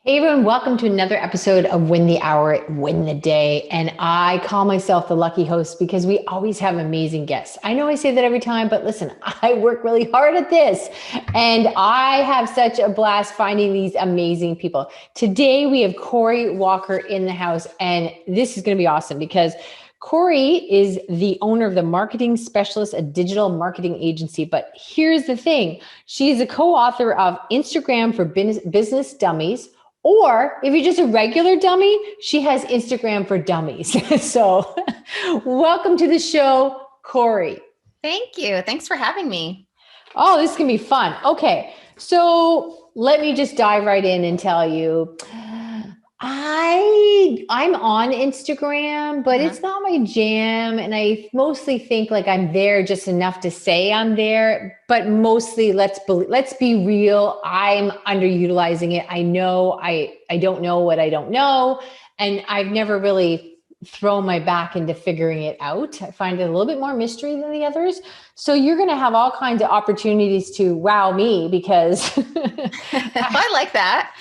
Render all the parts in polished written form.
Hey everyone, welcome to another episode of Win the Hour, Win the Day. And I call myself the lucky host because we always have amazing guests. I know I say that every time, but listen, I work really hard at this and I have such a blast finding these amazing people. Today we have Corey Walker in the house, and this is going to be awesome because Corey is the owner of the Marketing Specialist, a digital marketing agency. But here's the thing. She is a co-author of Instagram for Business Dummies. Or if you're just a regular dummy, she has Instagram for Dummies. So welcome to the show, Corey. Thank you. Thanks for having me. Oh, this can be fun. Okay. So let me just dive right in and tell you, I'm on Instagram, but Uh-huh. it's not my jam. And I mostly think like I'm there just enough to say I'm there, but mostly let's be real. I'm underutilizing it. I know I don't know what I don't know. And I've never really thrown my back into figuring it out. I find it a little bit more mystery than the others. So you're going to have all kinds of opportunities to wow me because I like that.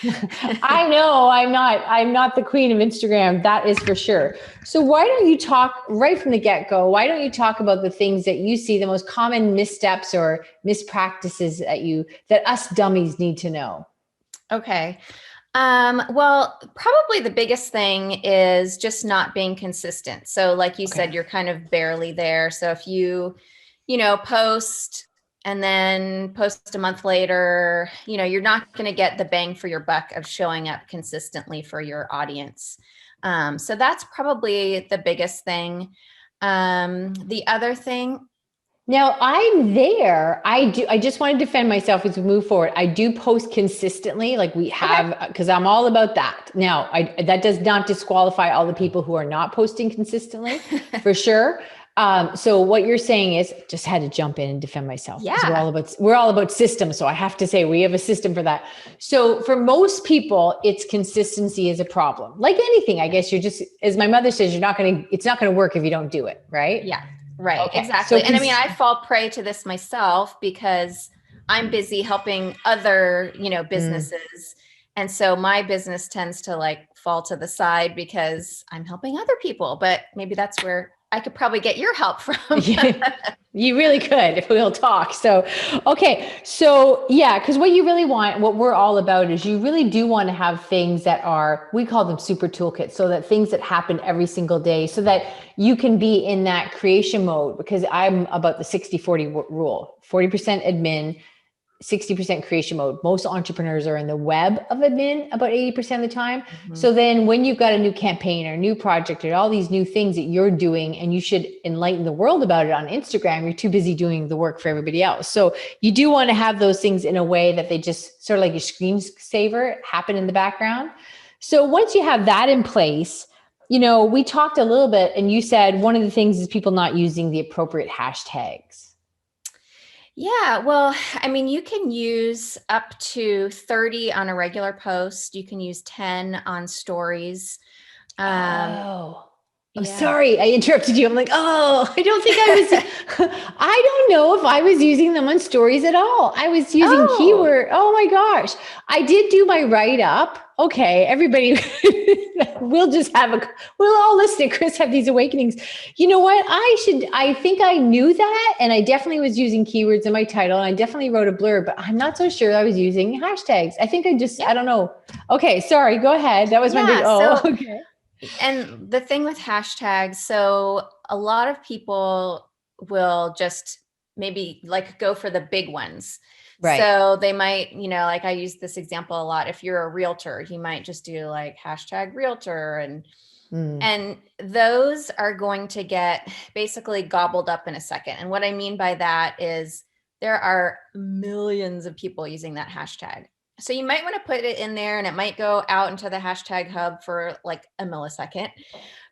I know I'm not the queen of Instagram, that is for sure. So why don't you talk right from the get-go? Why don't you talk about the things that you see, the most common missteps or mispractices that us dummies need to know? Okay. Well, probably the biggest thing is just not being consistent. So, like you Okay. said, you're kind of barely there. So if you post and then post a month later, you're not going to get the bang for your buck of showing up consistently for your audience. So that's probably the biggest thing. The other thing, Now I'm there. I just want to defend myself as we move forward. I do post consistently, like we okay. have, because I'm all about that. Now, that does not disqualify all the people who are not posting consistently, for sure. So what you're saying is, just had to jump in and defend myself because Yeah. we're all about systems. So I have to say we have a system for that. So for most people, it's consistency is a problem. Like anything, I guess you're just, as my mother says, it's not going to work if you don't do it, right? Yeah, right. Okay. So Exactly. And I mean, I fall prey to this myself because I'm busy helping other, mm. businesses. And so my business tends to like fall to the side because I'm helping other people, but maybe that's where I could probably get your help from. You really could if we'll talk. So, okay. So, yeah, because what you really want, what we're all about is you really do want to have things that are, we call them super toolkits. So that things that happen every single day so that you can be in that creation mode because I'm about the 60-40 rule, 40% admin, 60% creation mode. Most entrepreneurs are in the web of admin about 80% of the time. Mhm. So then when you've got a new campaign or a new project or all these new things that you're doing and you should enlighten the world about it on Instagram, you're too busy doing the work for everybody else. So you do want to have those things in a way that they just sort of like your screensaver happen in the background. So once you have that in place, we talked a little bit and you said one of the things is people not using the appropriate hashtags. Yeah, well, I mean, you can use up to 30 on a regular post. You can use 10 on stories. Um, Oh, I'm yeah. sorry. I interrupted you. I'm like, oh, I don't think I was, I don't know if I was using them on stories at all. I was using Oh, keyword. Oh my gosh. I did do my write up. Okay. Everybody, we'll all listen to Chris have these awakenings. You know what? I think I knew that. And I definitely was using keywords in my title. And I definitely wrote a blurb, but I'm not so sure I was using hashtags. yep. I don't know. Okay. Sorry. Go ahead. That was my big, Yeah. oh, So, okay. and the thing with hashtags, so a lot of people will just maybe like go for the big ones. Right. So they might, like I use this example a lot. If you're a realtor, you might just do like hashtag realtor Mm. and those are going to get basically gobbled up in a second. And what I mean by that is there are millions of people using that hashtag. So you might want to put it in there and it might go out into the hashtag hub for like a millisecond,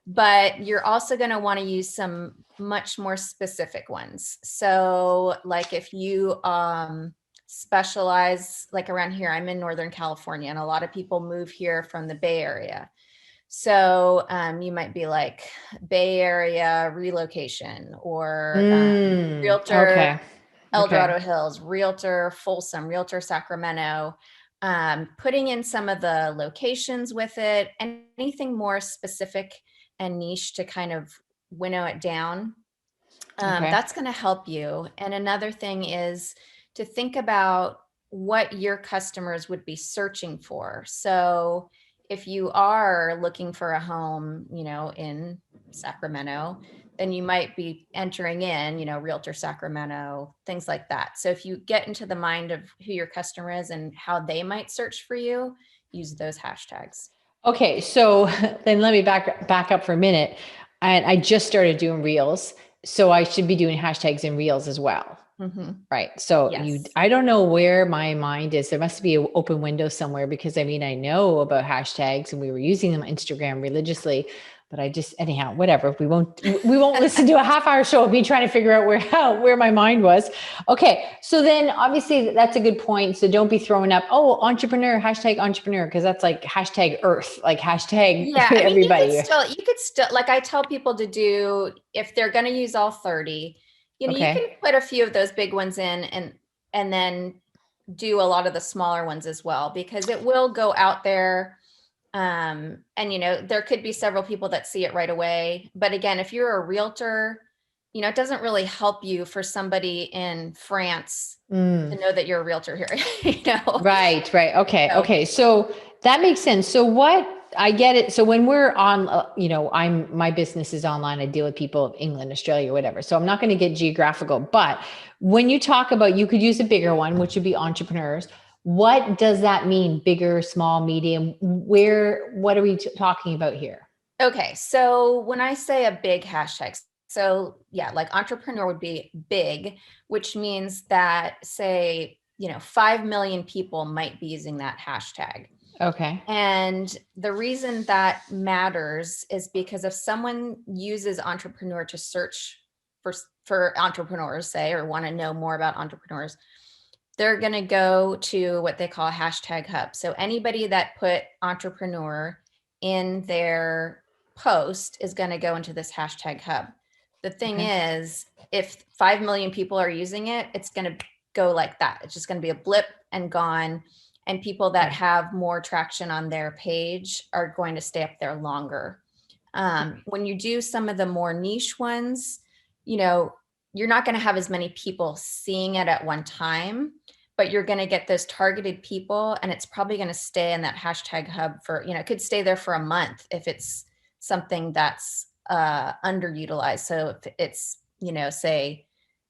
but you're also going to want to use some much more specific ones. So like if you specialize like around here, I'm in Northern California and a lot of people move here from the Bay Area. So you might be like Bay Area relocation or realtor Okay. El Okay. Dorado Hills, realtor Folsom, realtor Sacramento. putting in some of the locations with it, anything more specific and niche to kind of winnow it down. Okay. That's going to help you. And another thing is to think about what your customers would be searching for. So if you are looking for a home, in Sacramento, then you might be entering in, Realtor Sacramento, things like that. So if you get into the mind of who your customer is and how they might search for you, use those hashtags. Okay, so then let me back up for a minute. I just started doing reels, so I should be doing hashtags in reels as well. Mm-hmm. Right. So Yes. I don't know where my mind is. There must be an open window somewhere, because I mean, I know about hashtags and we were using them on Instagram religiously, but anyhow, whatever. We won't listen to a half-hour show of me trying to figure out where my mind was. Okay. So then obviously that's a good point. So don't be throwing up, oh, entrepreneur, hashtag entrepreneur, because that's like hashtag earth, like hashtag Yeah, I mean, everybody. you could still, like I tell people to do, if they're going to use all 30, you can Okay. put a few of those big ones in and then do a lot of the smaller ones as well, because it will go out there. And there could be several people that see it right away. But again, if you're a realtor, it doesn't really help you for somebody in France to know that you're a realtor here, Right. Okay. So, Okay. So that makes sense. So what I get it. So when we're on, my business is online. I deal with people of England, Australia, whatever. So I'm not going to get geographical, but when you talk about, you could use a bigger one, which would be entrepreneurs. What does that mean? Bigger, small, medium? What are we talking about here? okay. So when I say a big hashtag, so yeah, like entrepreneur would be big, which means that, say, 5 million people might be using that hashtag. Okay. And the reason that matters is because if someone uses entrepreneur to search for entrepreneurs, say, or want to know more about entrepreneurs, they're going to go to what they call a hashtag hub. So anybody that put entrepreneur in their post is going to go into this hashtag hub. The thing Okay. is, if 5 million people are using it, it's going to go like that. It's just going to be a blip and gone. And people that Okay. have more traction on their page are going to stay up there longer. When you do some of the more niche ones, you're not going to have as many people seeing it at one time, but you're going to get those targeted people, and it's probably going to stay in that hashtag hub for, it could stay there for a month if it's something that's underutilized. So if it's, say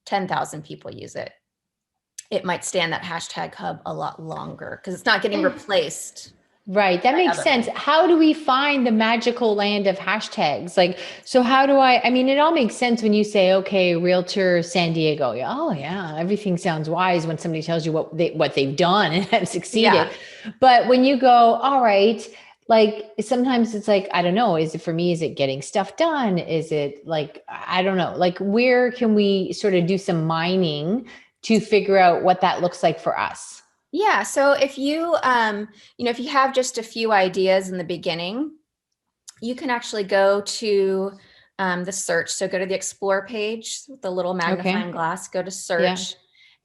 10,000 people use it, it might stay in that hashtag hub a lot longer because it's not getting replaced. Right. That makes sense. How do we find the magical land of hashtags? Like, so how do I mean, it all makes sense when you say, okay, realtor San Diego. Yeah, oh yeah. Everything sounds wise when somebody tells you what they've done and have succeeded. Yeah. But when you go, all right, like sometimes it's like, I don't know, is it for me? Is it getting stuff done? Is it like, I don't know, like where can we sort of do some mining to figure out what that looks like for us? Yeah. So if you, if you have just a few ideas in the beginning, you can actually go to the search. So go to the explore page, the little magnifying Okay. glass, go to Yeah. search,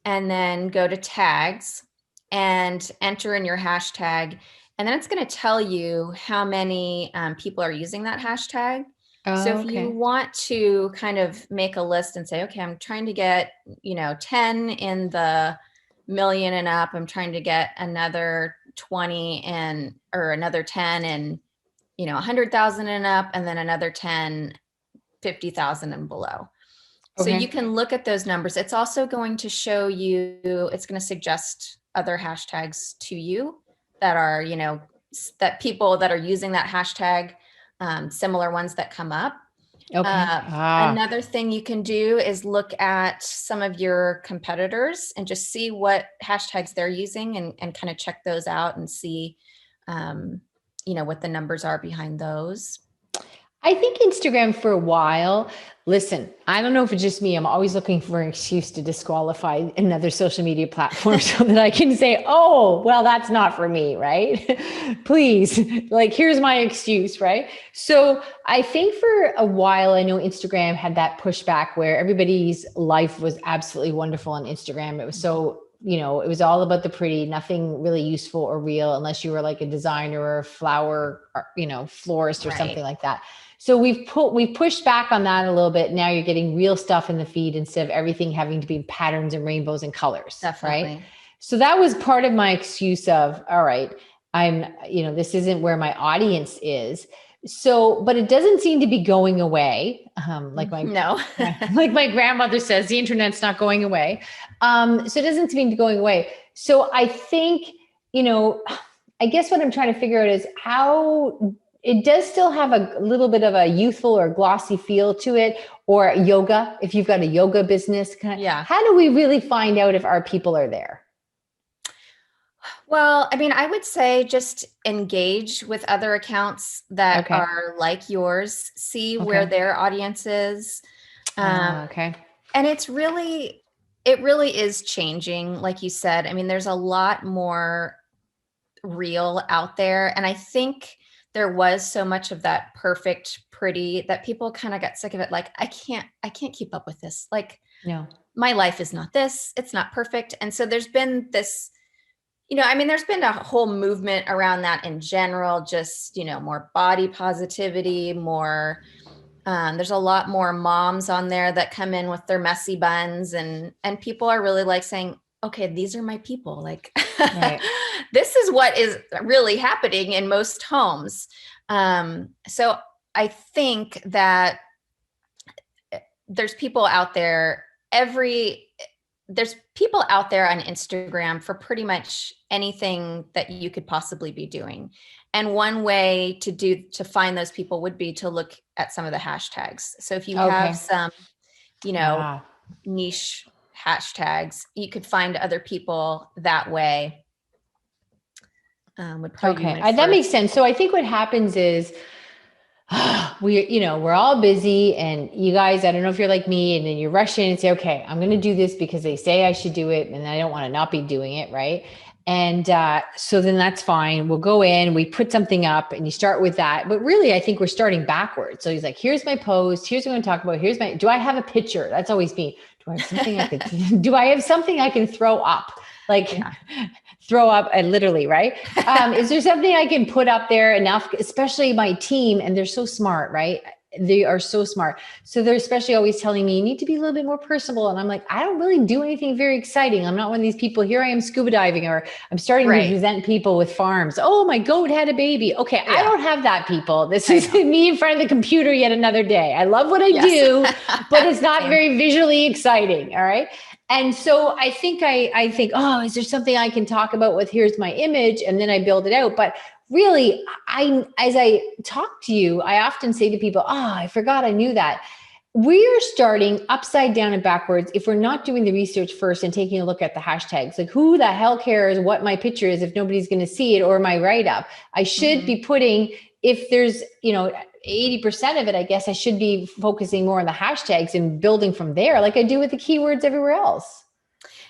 and then go to tags and enter in your hashtag. And then it's going to tell you how many people are using that hashtag. So Oh, if you okay. want to kind of make a list and say, okay, I'm trying to get, 10 in the million and up, I'm trying to get another 20 and, or another 10 and, 100,000 and up, and then another 10, 50,000 and below. So you Okay. can look at those numbers. It's also going to show you, it's going to suggest other hashtags to you that are, that people that are using that hashtag, similar ones that come up. Okay. Another thing you can do is look at some of your competitors and just see what hashtags they're using and kind of check those out and see, what the numbers are behind those. I think Instagram for a while, listen, I don't know if it's just me. I'm always looking for an excuse to disqualify another social media platform so that I can say, oh, well, that's not for me, right? Please, like, here's my excuse, right? So I think for a while, I know Instagram had that pushback where everybody's life was absolutely wonderful on Instagram. It was so it was all about the pretty, nothing really useful or real unless you were like a designer or a flower, or, florist or Right. something like that. So we've pushed back on that a little bit. Now you're getting real stuff in the feed instead of everything having to be patterns and rainbows and colors, right? Definitely. So that was part of my excuse of, all right, this isn't where my audience is. So, but it doesn't seem to be going away. Like No. like my grandmother says, the internet's not going away. So it doesn't seem to be going away. So I think, I guess what I'm trying to figure out is how it does still have a little bit of a youthful or glossy feel to it, or yoga. If you've got a yoga business, Yeah. how do we really find out if our people are there? Well, I mean, I would say just engage with other accounts that Okay. are like yours, see where Okay. their audience is. Okay. And it really is changing. Like you said, I mean, there's a lot more real out there. And I think there was so much of that perfect, pretty that people kind of got sick of it. Like, I can't keep up with this. Like, No. my life is not this, it's not perfect. And so there's been this, I mean, there's been a whole movement around that in general, just, more body positivity, more, there's a lot more moms on there that come in with their messy buns, and people are really like saying, okay, these are my people. Like, Right. this is what is really happening in most homes. So I think that there's people out there there's people out there on Instagram for pretty much anything that you could possibly be doing. And one way to find those people would be to look at some of the hashtags. So if you have Okay. some, Ah. niche hashtags, you could find other people that way. Would probably be Okay. my That first. makes sense. So I think what happens is we're all busy, and you guys, I don't know if you're like me, and then you rush in and say, okay, I'm going to do this because they say I should do it, and I don't want to not be doing it. Right. And so then that's fine. We'll go in, we put something up, and you start with that. But really, I think we're starting backwards. So he's like, here's my post. Here's what I'm going to talk about. Do I have a picture? That's always me. Do I have something do I have something I can throw up? Like, Yeah. throw up, literally, right? Is there something I can put up there enough, especially my team? And they're so smart, right? They are so smart. So they're especially always telling me, you need to be a little bit more personable. And I'm like, I don't really do anything very exciting. I'm not one of these people. Here I am scuba diving, or I'm starting to Right. present people with farms. Oh, my goat had a baby. Okay. I Yeah. don't have that, people. This I is know. me in front of the computer yet another day. I love what I Yes. do, but it's not Same. very visually exciting. All right. And so I think I think, oh, is there something I can talk about with here's my image? And then I build it out. But really, as I talk to you, I often say to people, oh, I forgot I knew that. We are starting upside down and backwards if we're not doing the research first and taking a look at the hashtags. Like, who the hell cares what my picture is if nobody's going to see it, or my write-up? I should be putting, if there's 80% of it, I guess I should be focusing more on the hashtags and building from there, like I do with the keywords everywhere else.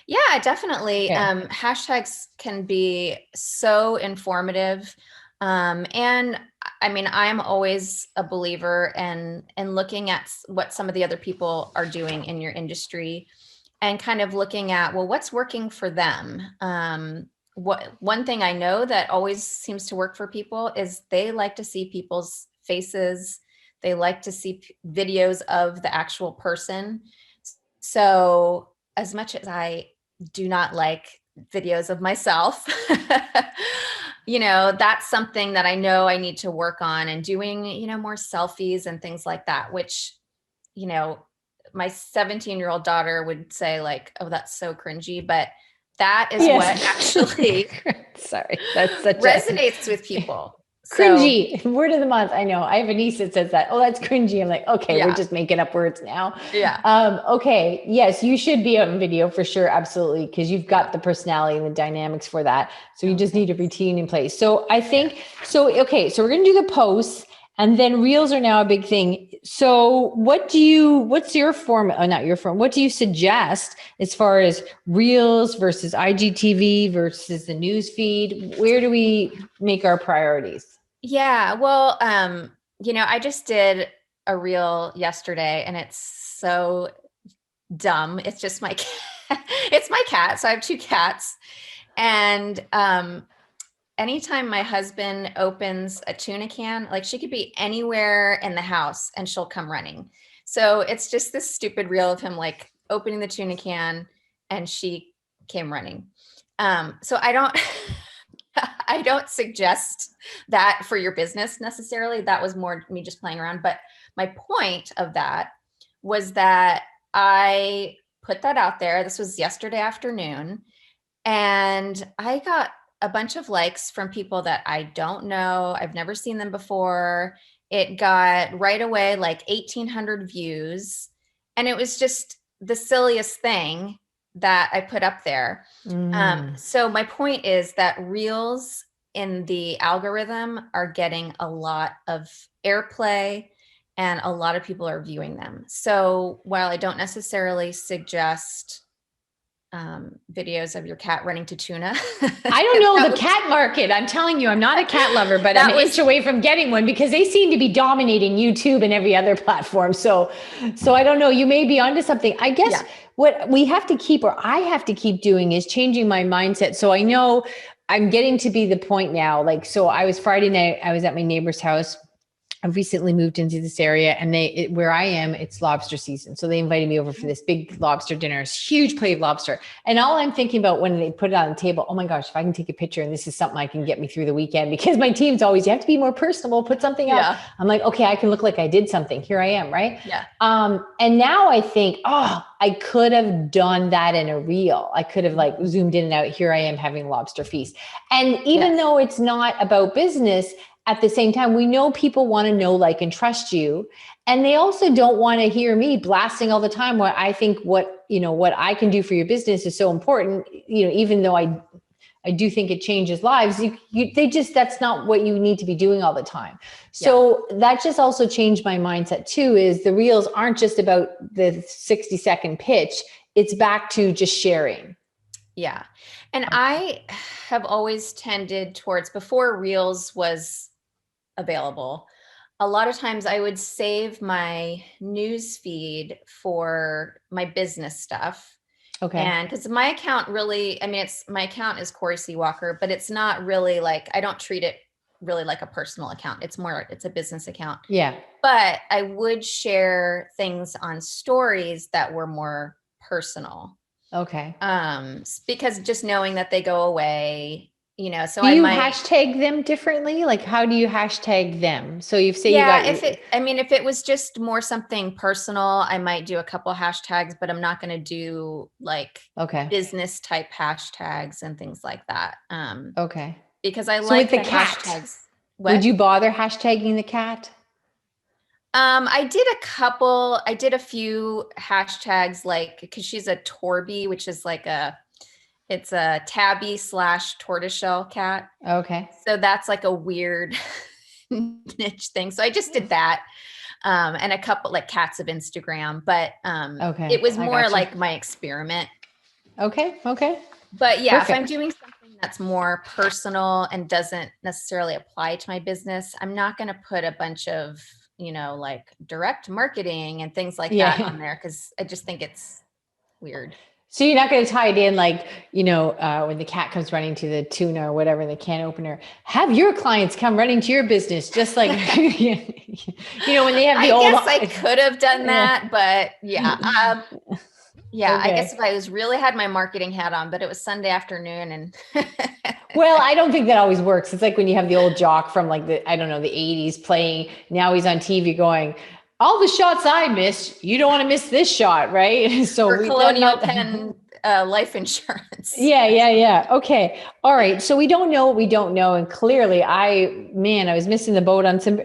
Yeah, definitely. Yeah. Hashtags can be so informative. And I mean, I'm always a believer in looking at what some of the other people are doing in your industry, and kind of looking at, well, what's working for them. One thing I know that always seems to work for people is they like to see people's faces. They like to see videos of the actual person. So as much as I do not like videos of myself, that's something that I know I need to work on, and doing, more selfies and things like that, which, my 17-year-old daughter would say like, oh, that's so cringy. But that is what actually Sorry, that's such resonates with people. cringy word of the month. I know. I have a niece that says that. Oh, that's cringy. I'm like, okay, Yeah. we're just making up words now. Yeah. Okay. Yes, you should be on video for sure. Absolutely. Because you've got the personality and the dynamics for that. So you just need a routine in place. So I think, okay. So we're going to do the posts, and then reels are now a big thing. So what's your form? Oh, not your form. What do you suggest as far as reels versus IGTV versus the news feed? Where do we make our priorities? Yeah. Well, I just did a reel yesterday, and it's so dumb. It's just my It's my cat. So I have two cats. And anytime my husband opens a tuna can, like she could be anywhere in the house and she'll come running. So it's just this stupid reel of him like opening the tuna can and she came running. So I don't I don't suggest that for your business necessarily. That was more me just playing around. But my point of that was that I put that out there. This was yesterday afternoon. And I got a bunch of likes from people that I don't know. I've never seen them before. It got right away like 1,800 views. And it was just the silliest thing that I put up there. So my point is that reels in the algorithm are getting a lot of airplay and a lot of people are viewing them. So while I don't necessarily suggest videos of your cat running to tuna. I don't know the cat market. I'm telling you, I'm not a cat lover, but I'm an inch away from getting one because they seem to be dominating YouTube and every other platform. So I don't know. You may be onto something. I guess what we have to keep, or I have to keep doing, is changing my mindset. So I know I'm getting to be the point now. Like, so I was Friday night, I was at my neighbor's house. I've recently moved into this area, and where I am, it's lobster season. So they invited me over for this big lobster dinner, it's huge plate of lobster. And all I'm thinking about when they put it on the table, oh my gosh, if I can take a picture and this is something I can get me through the weekend, because my team's always, you have to be more personable, put something up. I'm like, okay, I can look like I did something. Here I am. Right. Yeah. And now I think, oh, I could have done that in a reel. I could have like zoomed in and out. Here I am having lobster feast. And even though it's not about business, at the same time, we know people want to know, like, and trust you. And they also don't want to hear me blasting all the time what I think what I can do for your business is so important, even though I do think it changes lives. That's not what you need to be doing all the time. So that just also changed my mindset too, is the reels aren't just about the 60-second pitch. It's back to just sharing. Yeah. And I have always tended towards, before reels was available, a lot of times I would save my news feed for my business stuff. Okay. And because my account really, my account is Corey C. Walker, but it's not really like, I don't treat it really like a personal account. It's a business account. Yeah. But I would share things on stories that were more personal. Okay. Because just knowing that they go away, so do you hashtag them differently? Like, how do you hashtag them? So if it was just more something personal, I might do a couple hashtags, but I'm not going to do like business type hashtags and things like that. Okay. Because I like the cat hashtags. Would you bother hashtagging the cat? I did a few hashtags, like, because she's a Torby, which is like it's a tabby / tortoiseshell cat. Okay. So that's like a weird niche thing. So I just did that. And a couple like cats of Instagram, but it was more like my experiment. Okay. But yeah, if I'm doing something that's more personal and doesn't necessarily apply to my business, I'm not going to put a bunch of, like direct marketing and things like that on there, because I just think it's weird. So you're not going to tie it in like, when the cat comes running to the tuna or whatever, the can opener, have your clients come running to your business, just like, when they have the old. I guess I could have done that, but yeah. I guess if I really had my marketing hat on, but it was Sunday afternoon and. Well, I don't think that always works. It's like when you have the old jock from like the 80s playing, now he's on TV going, all the shots I missed, you don't want to miss this shot, right? So Colonial Penn life insurance. Okay. All right. So we don't know what we don't know. And clearly I was missing the boat on some.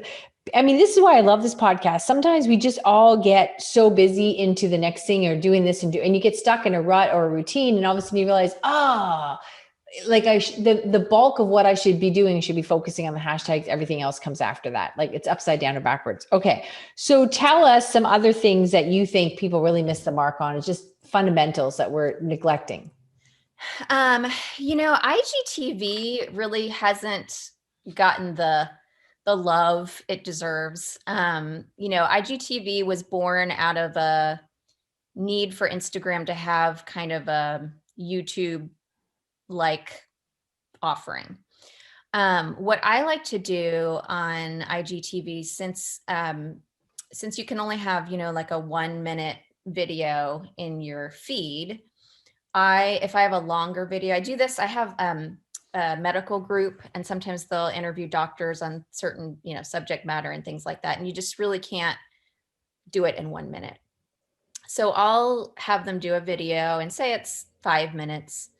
This is why I love this podcast. Sometimes we just all get so busy into the next thing or doing this and you get stuck in a rut or a routine. And all of a sudden you realize, like the bulk of what I should be doing should be focusing on the hashtags. Everything else comes after that. Like it's upside down or backwards. Okay. So tell us some other things that you think people really miss the mark on. It's just fundamentals that we're neglecting. IGTV really hasn't gotten the love it deserves. IGTV was born out of need for Instagram to have kind of a YouTube like offering. What I like to do on IGTV, since you can only have, like a 1 minute video in your feed, if I have a longer video, I do this. I have a medical group, and sometimes they'll interview doctors on certain, subject matter and things like that. And you just really can't do it in 1 minute. So I'll have them do a video and say it's 5 minutes.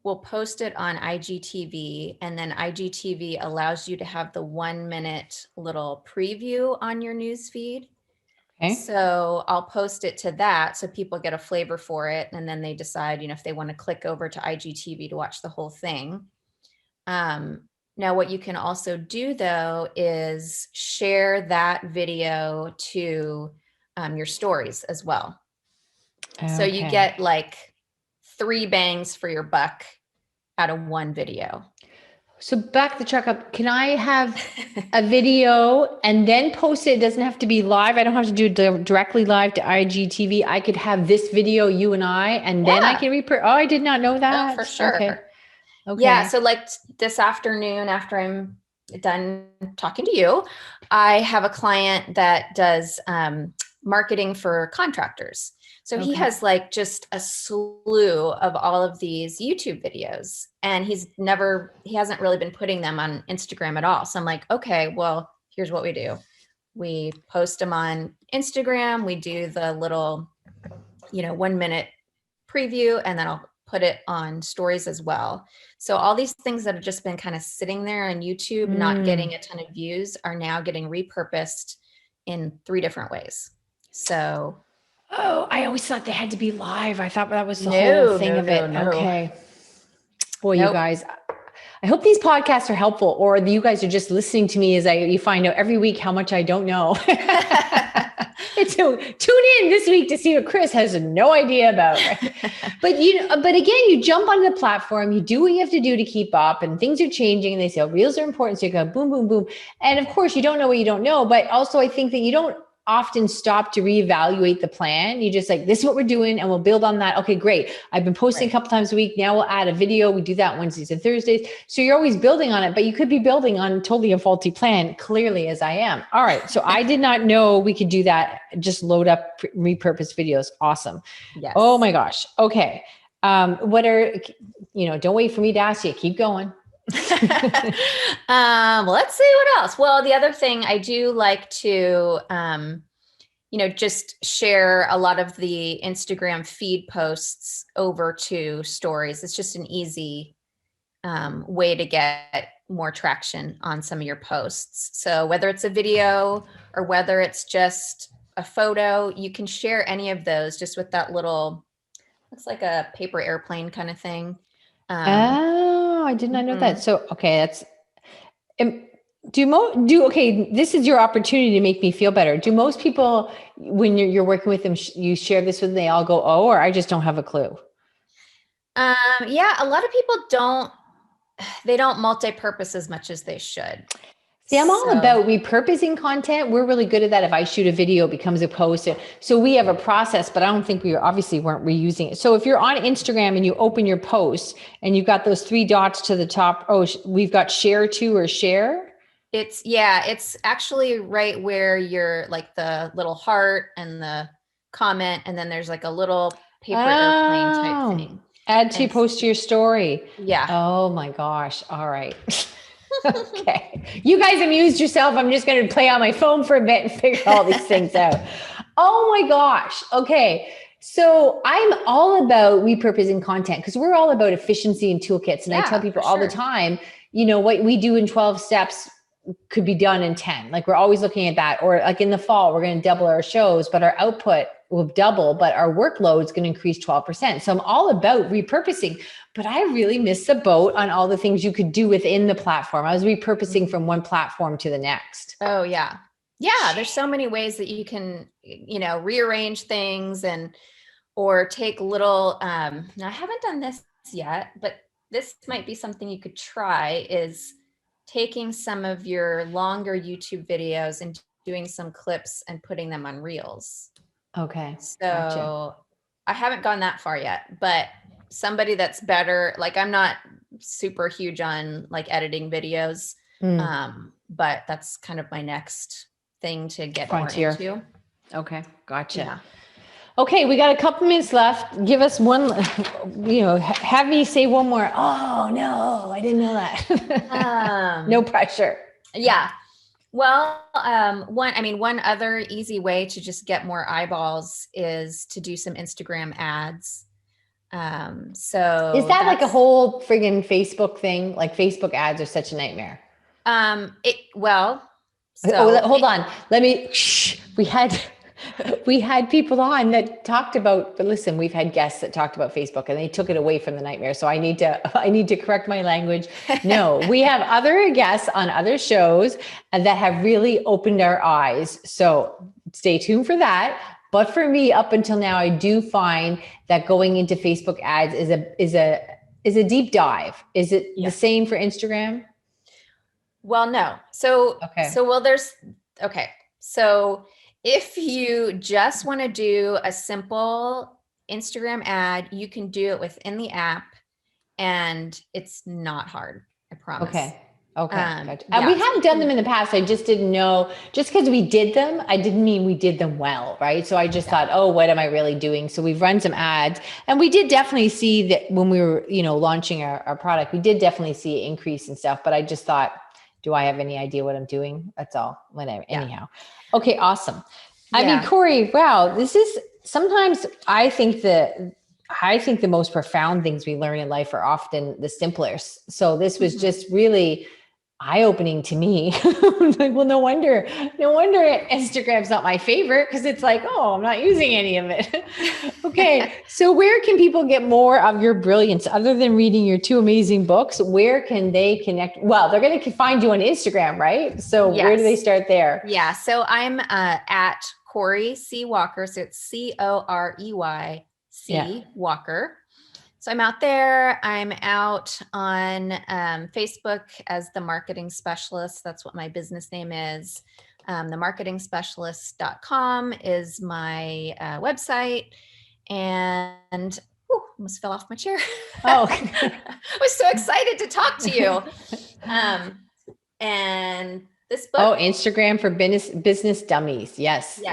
We'll post it on IGTV, and then IGTV allows you to have the 1 minute little preview on your news feed. Okay. So I'll post it to that so people get a flavor for it, and then they decide, if they want to click over to IGTV to watch the whole thing. Now, what you can also do though is share that video to your stories as well. So you Okay. get like 3 bangs for your buck out of one video. So back the truck up. Can I have a video and then post it? It doesn't have to be live. I don't have to do it directly live to IGTV. I could have this video, you and I, and then I can Oh, I did not know that. Oh, for sure. Okay. Yeah. So like this afternoon, after I'm done talking to you, I have a client that does marketing for contractors. So he has like just a slew of all of these YouTube videos, and he hasn't really been putting them on Instagram at all. So I'm like, okay, well, here's what we do. We post them on Instagram. We do the little, 1 minute preview, and then I'll put it on stories as well. So all these things that have just been kind of sitting there on YouTube, not getting a ton of views, are now getting repurposed in 3 different ways. So. Oh, I always thought they had to be live. I thought that was the whole thing of it. No. Okay. Boy, you guys, I hope these podcasts are helpful, or you guys are just listening to me as you find out every week how much I don't know. So tune in this week to see what Chris has no idea about. Right? But again, you jump onto the platform, you do what you have to do to keep up, and things are changing, and they say, oh, reels are important. So you go boom, boom, boom. And of course, you don't know what you don't know, but also I think that you don't often stop to reevaluate the plan. You just like, this is what we're doing, and we'll build on that. Okay, great. I've been posting a couple times a week. Now we'll add a video. We do that Wednesdays and Thursdays. So you're always building on it, but you could be building on totally a faulty plan, clearly, as I am. All right. So I did not know we could do that. Just load up repurposed videos. Awesome. Yes. Oh my gosh. Okay. Don't wait for me to ask you. Keep going. Let's see what else. Well, the other thing I do like to, just share a lot of the Instagram feed posts over to stories. It's just an easy way to get more traction on some of your posts. So whether it's a video or whether it's just a photo, you can share any of those just with that little, looks like a paper airplane kind of thing. I did not know that. So, okay, this is your opportunity to make me feel better. Do most people, when you're working with them, you share this with them, they all go, oh, or I just don't have a clue? Yeah, a lot of people don't multi-purpose as much as they should. See, I'm all about repurposing content. We're really good at that. If I shoot a video, it becomes a post. So we have a process, but I don't think we obviously weren't reusing it. So if you're on Instagram and you open your post and you've got those 3 dots to the top, we've got share to or share. It's actually right where you're like the little heart and the comment. And then there's like a little paper airplane type thing. Add to post to your story. Yeah. Oh my gosh. All right. Okay. You guys amused yourself. I'm just going to play on my phone for a bit and figure all these things out. Oh my gosh. Okay. So I'm all about repurposing content because we're all about efficiency and toolkits. And I tell people all the time, what we do in 12 steps could be done in 10. Like we're always looking at that. Or like in the fall, we're going to double our shows, but our output will double, but our workload is going to increase 12%. So I'm all about repurposing, but I really missed the boat on all the things you could do within the platform. I was repurposing from one platform to the next. Oh yeah. Yeah. There's so many ways that you can, rearrange things or take little, now I haven't done this yet, but this might be something you could try, is taking some of your longer YouTube videos and doing some clips and putting them on reels. Okay. So I haven't gone that far yet, but somebody that's better, like I'm not super huge on like editing videos. But that's kind of my next thing to get Frontier. more into. Okay. Gotcha. Yeah. Okay. We got a couple minutes left. Give us one, have me say one more. Oh no, I didn't know that. No pressure. Yeah. Well, one other easy way to just get more eyeballs is to do some Instagram ads. So is that like a whole friggin' Facebook thing? Like Facebook ads are such a nightmare. Hold on. We had people on that talked about, but listen, we've had guests that talked about Facebook and they took it away from the nightmare. So I need to correct my language. No, we have other guests on other shows that have really opened our eyes. So stay tuned for that. But for me, up until now, I do find that going into Facebook ads is a deep dive. Is it the same for Instagram? Well, no. So if you just want to do a simple Instagram ad, you can do it within the app and it's not hard. I promise. Okay. Gotcha. We have done them in the past. I just didn't know, just because we did them, I didn't mean we did them well, right? So I just thought, oh, what am I really doing? So we've run some ads and we did definitely see that when we were, launching our product, we did definitely see an increase and stuff, but I just thought, do I have any idea what I'm doing? That's all. Whatever. Anyhow. Okay. Awesome. I mean, Corey, wow, this is sometimes I think the most profound things we learn in life are often the simplest. So this was just really eye-opening to me. Like, well, no wonder Instagram's not my favorite because it's like, oh, I'm not using any of it. Okay. So where can people get more of your brilliance other than reading your two amazing books? Where can they connect? Well, they're going to find you on Instagram, right? So where do they start there? Yeah. So I'm at Corey C. Walker. So it's COREY C. Walker. So I'm out there. I'm out on Facebook as the marketing specialist. That's what my business name is. themarketingspecialist.com is my website. And almost fell off my chair. Oh, I was so excited to talk to you. And this book. Oh, Instagram for business dummies. Yes. So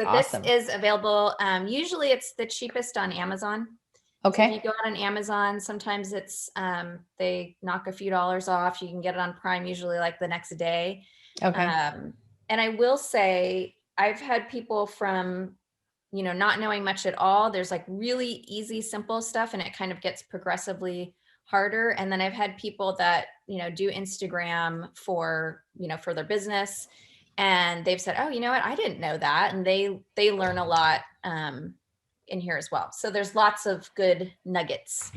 awesome. This is available. Usually it's the cheapest on Amazon. Okay. So if you go out on Amazon, sometimes it's, they knock a few dollars off. You can get it on Prime, usually like the next day. Okay. And I will say, I've had people from, not knowing much at all. There's like really easy, simple stuff, and it kind of gets progressively harder. And then I've had people that, do Instagram for, for their business, and they've said, oh, you know what? I didn't know that. And they learn a lot, in here as well. So there's lots of good nuggets.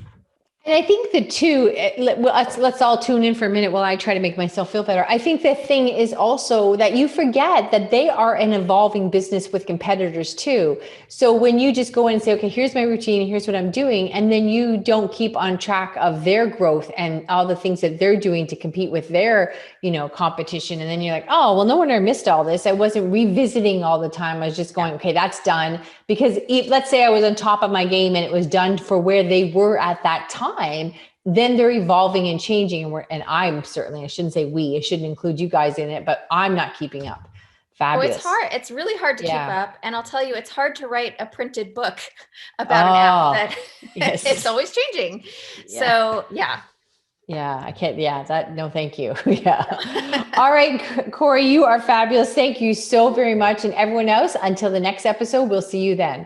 And I think the two, let's all tune in for a minute while I try to make myself feel better. I think the thing is also that you forget that they are an evolving business with competitors too. So when you just go in and say, okay, here's my routine, here's what I'm doing, and then you don't keep on track of their growth and all the things that they're doing to compete with their, competition. And then you're like, oh, well, no wonder I missed all this. I wasn't revisiting all the time. I was just going, okay, that's done. Because let's say I was on top of my game and it was done for where they were at that time, then they're evolving and changing. And I shouldn't say I shouldn't include you guys in it, but I'm not keeping up. Fabulous. Oh, it's hard. It's really hard to keep up. And I'll tell you, it's hard to write a printed book about an app that it's always changing. Yeah. So yeah, I can't. Yeah, no, thank you. Yeah. All right, Corey, you are fabulous. Thank you so very much. And everyone else, until the next episode, we'll see you then.